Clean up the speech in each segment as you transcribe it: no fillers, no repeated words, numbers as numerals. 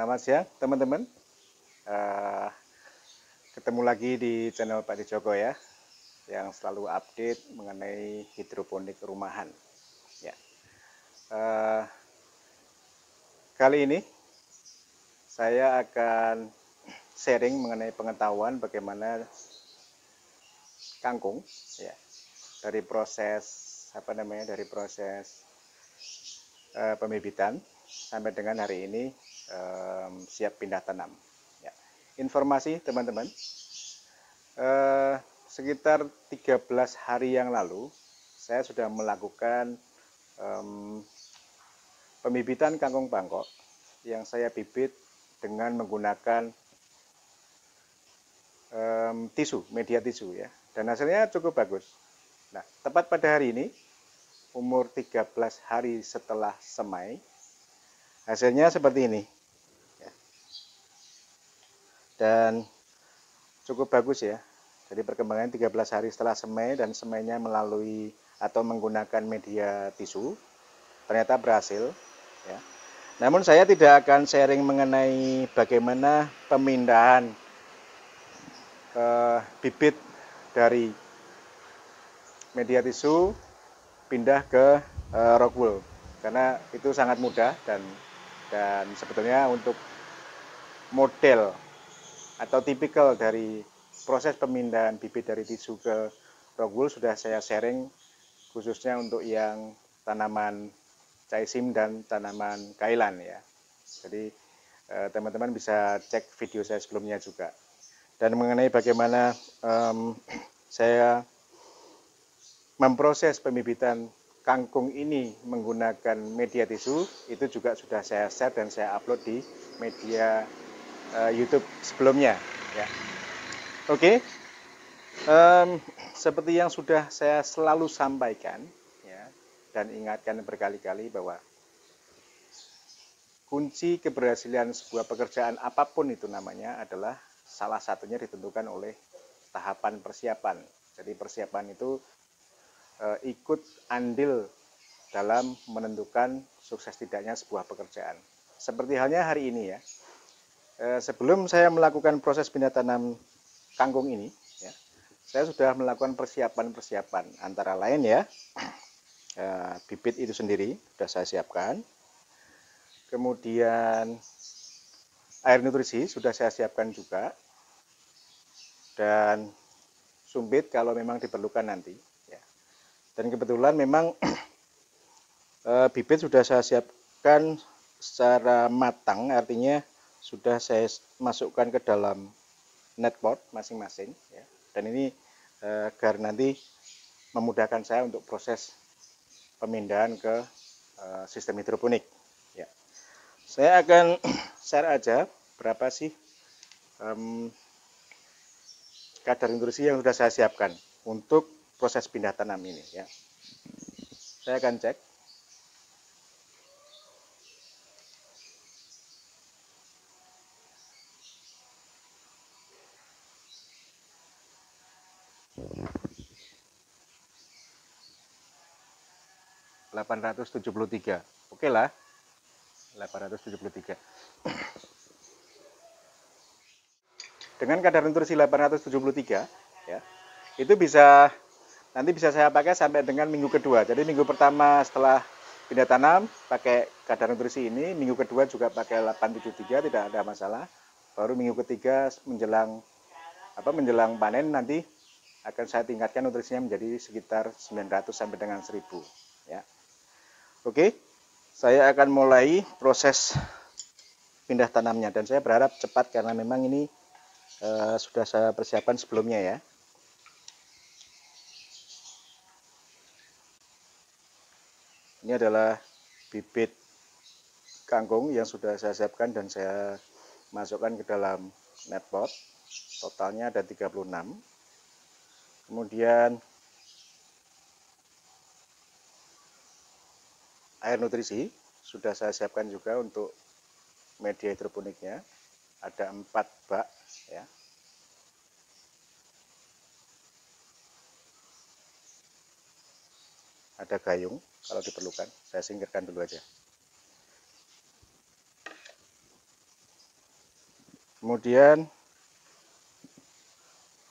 Selamat siang teman-teman. Eh, Ketemu lagi di channel Pak Dijoko ya, yang selalu update mengenai hidroponik rumahan. Ya. Eh, Kali ini saya akan sharing mengenai pengetahuan bagaimana kangkung, ya, dari proses pembibitan sampai dengan hari ini siap pindah tanam. Ya. Informasi teman-teman. Eh, Sekitar 13 hari yang lalu saya sudah melakukan pembibitan kangkung bangkok yang saya bibit dengan menggunakan media tisu ya, dan hasilnya cukup bagus. Nah, tepat pada hari ini, umur 13 hari setelah semai, hasilnya seperti ini ya. Dan cukup bagus ya. Jadi perkembangan 13 hari setelah semai, dan semainya melalui atau menggunakan media tisu ternyata berhasil ya. Namun saya tidak akan sharing mengenai bagaimana pemindahan bibit dari media tisu pindah ke rockwool, karena itu sangat mudah, dan sebetulnya untuk model atau tipikal dari proses pemindahan bibit dari tisu ke rockwool sudah saya sharing, khususnya untuk yang tanaman caisim dan tanaman kailan ya. Jadi teman-teman bisa cek video saya sebelumnya juga. Dan mengenai bagaimana saya memproses pembibitan kangkung ini menggunakan media tisu, itu juga sudah saya share dan saya upload di media YouTube sebelumnya ya. Oke. Seperti yang sudah saya selalu sampaikan ya, dan ingatkan berkali-kali, bahwa kunci keberhasilan sebuah pekerjaan apapun itu namanya adalah salah satunya ditentukan oleh tahapan persiapan. Jadi persiapan itu ikut andil dalam menentukan sukses tidaknya sebuah pekerjaan. Seperti halnya hari ini ya. Sebelum saya melakukan proses pindah tanam kangkung ini ya, saya sudah melakukan persiapan-persiapan, antara lain ya, bibit itu sendiri sudah saya siapkan. Kemudian air nutrisi sudah saya siapkan juga, dan sumpit kalau memang diperlukan nanti ya. Dan kebetulan memang bibit sudah saya siapkan secara matang, artinya sudah saya masukkan ke dalam netpot masing-masing ya. Dan ini agar nanti memudahkan saya untuk proses pemindahan ke sistem hidroponik ya. Saya akan share aja berapa sih kadar nutrisi yang sudah saya siapkan untuk proses pindah tanam ini ya. Saya akan cek. (873). Oke lah, 873. Dengan kadar nutrisi 873 ya, itu nanti bisa saya pakai sampai dengan minggu kedua. Jadi minggu pertama setelah pindah tanam pakai kadar nutrisi ini, minggu kedua juga pakai 873, tidak ada masalah. Baru minggu ketiga menjelang panen nanti akan saya tingkatkan nutrisinya menjadi sekitar 900 sampai dengan 1000 ya. Oke, saya akan mulai proses pindah tanamnya, dan saya berharap cepat karena memang ini sudah saya persiapkan sebelumnya ya. Ini adalah bibit kangkung yang sudah saya siapkan dan saya masukkan ke dalam netpot. Totalnya ada 36. Kemudian air nutrisi sudah saya siapkan juga untuk media hidroponiknya. Ada 4 bak ya. Ada gayung kalau diperlukan. Saya singkirkan dulu aja. kemudian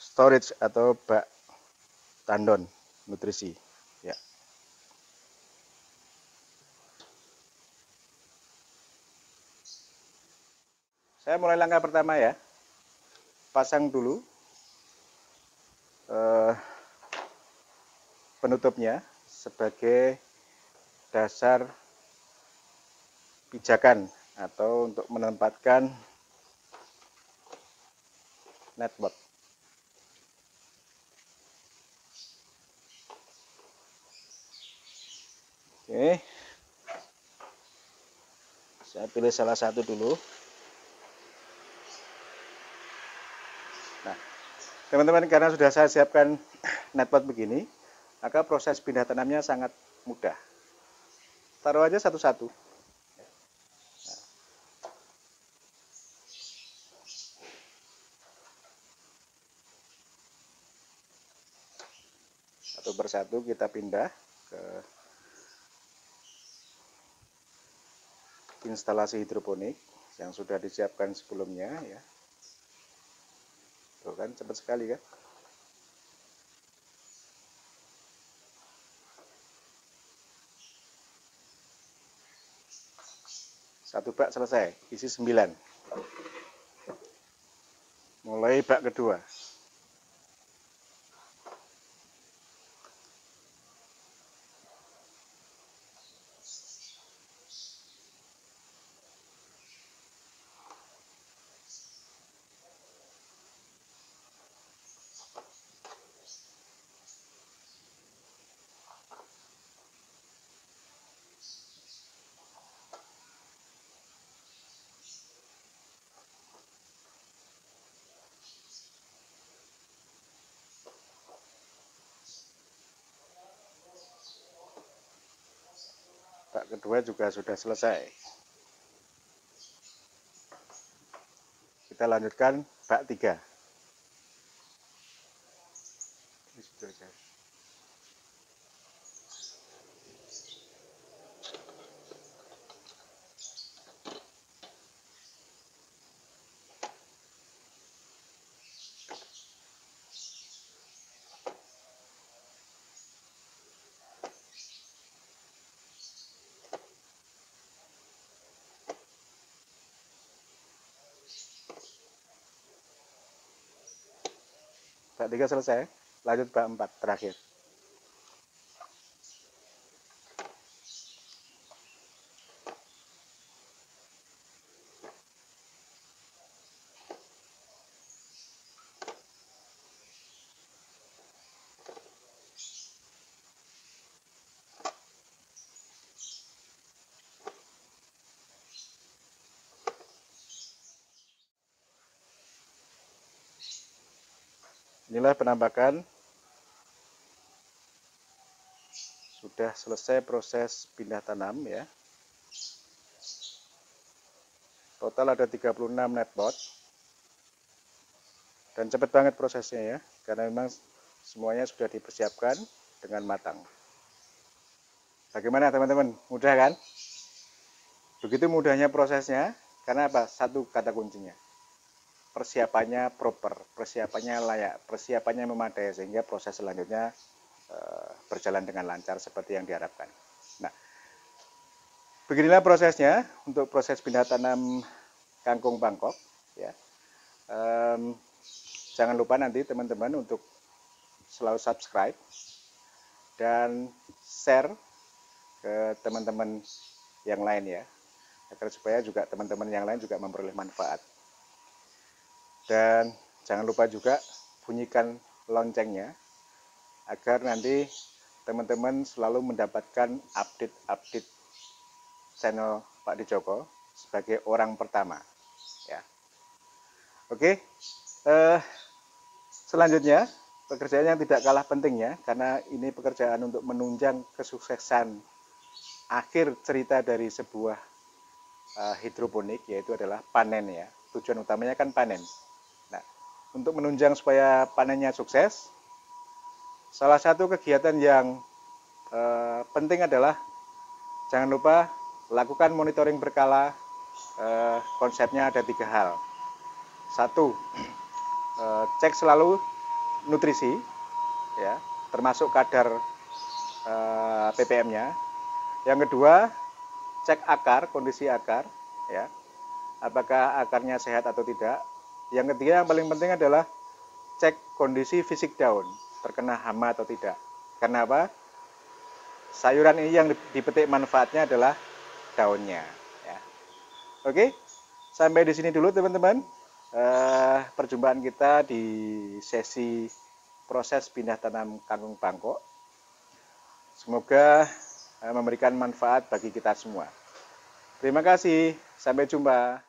storage atau bak tandon nutrisi ya. Saya mulai langkah pertama ya, pasang dulu penutupnya sebagai dasar pijakan atau untuk menempatkan netboard. Oke, saya pilih salah satu dulu. Nah, teman-teman, karena sudah saya siapkan netboard begini, maka proses pindah tanamnya sangat mudah. Taruh aja satu-satu. Satu persatu kita pindah ke instalasi hidroponik yang sudah disiapkan sebelumnya ya. Tuh kan, cepat sekali kan? Satu bak selesai, isi 9. Mulai bak kedua. Bak kedua juga sudah selesai. Kita lanjutkan bak 3. Bak 3 selesai, lanjut bak 4 terakhir. Inilah penampakan. Sudah selesai proses pindah tanam ya. Total ada 36 netboard. Dan cepat banget prosesnya ya, karena memang semuanya sudah dipersiapkan dengan matang. Bagaimana teman-teman? Mudah kan? Begitu mudahnya prosesnya, karena apa? Satu kata kuncinya. Persiapannya proper, persiapannya layak, persiapannya memadai, sehingga proses selanjutnya berjalan dengan lancar seperti yang diharapkan. Nah, beginilah prosesnya untuk proses pindah tanam kangkung Bangkok ya. Jangan lupa nanti teman-teman untuk selalu subscribe dan share ke teman-teman yang lain ya, agar supaya juga teman-teman yang lain juga memperoleh manfaat. Dan jangan lupa juga bunyikan loncengnya agar nanti teman-teman selalu mendapatkan update-update channel Pak Dijoko sebagai orang pertama ya. Oke, selanjutnya pekerjaan yang tidak kalah pentingnya, karena ini pekerjaan untuk menunjang kesuksesan akhir cerita dari sebuah hidroponik, yaitu adalah panen ya. Tujuan utamanya kan panen. Nah, untuk menunjang supaya panennya sukses, salah satu kegiatan yang penting adalah jangan lupa lakukan monitoring berkala. Konsepnya ada 3 hal. Satu, cek selalu nutrisi, ya, termasuk kadar ppm-nya. Yang kedua, cek akar, kondisi akar, ya, apakah akarnya sehat atau tidak. Yang ketiga yang paling penting adalah cek kondisi fisik daun, terkena hama atau tidak. Karena apa? Sayuran ini yang dipetik manfaatnya adalah daunnya. Ya. Oke, sampai di sini dulu teman-teman. Perjumpaan kita di sesi proses pindah tanam kangkung bangkok. Semoga memberikan manfaat bagi kita semua. Terima kasih, sampai jumpa.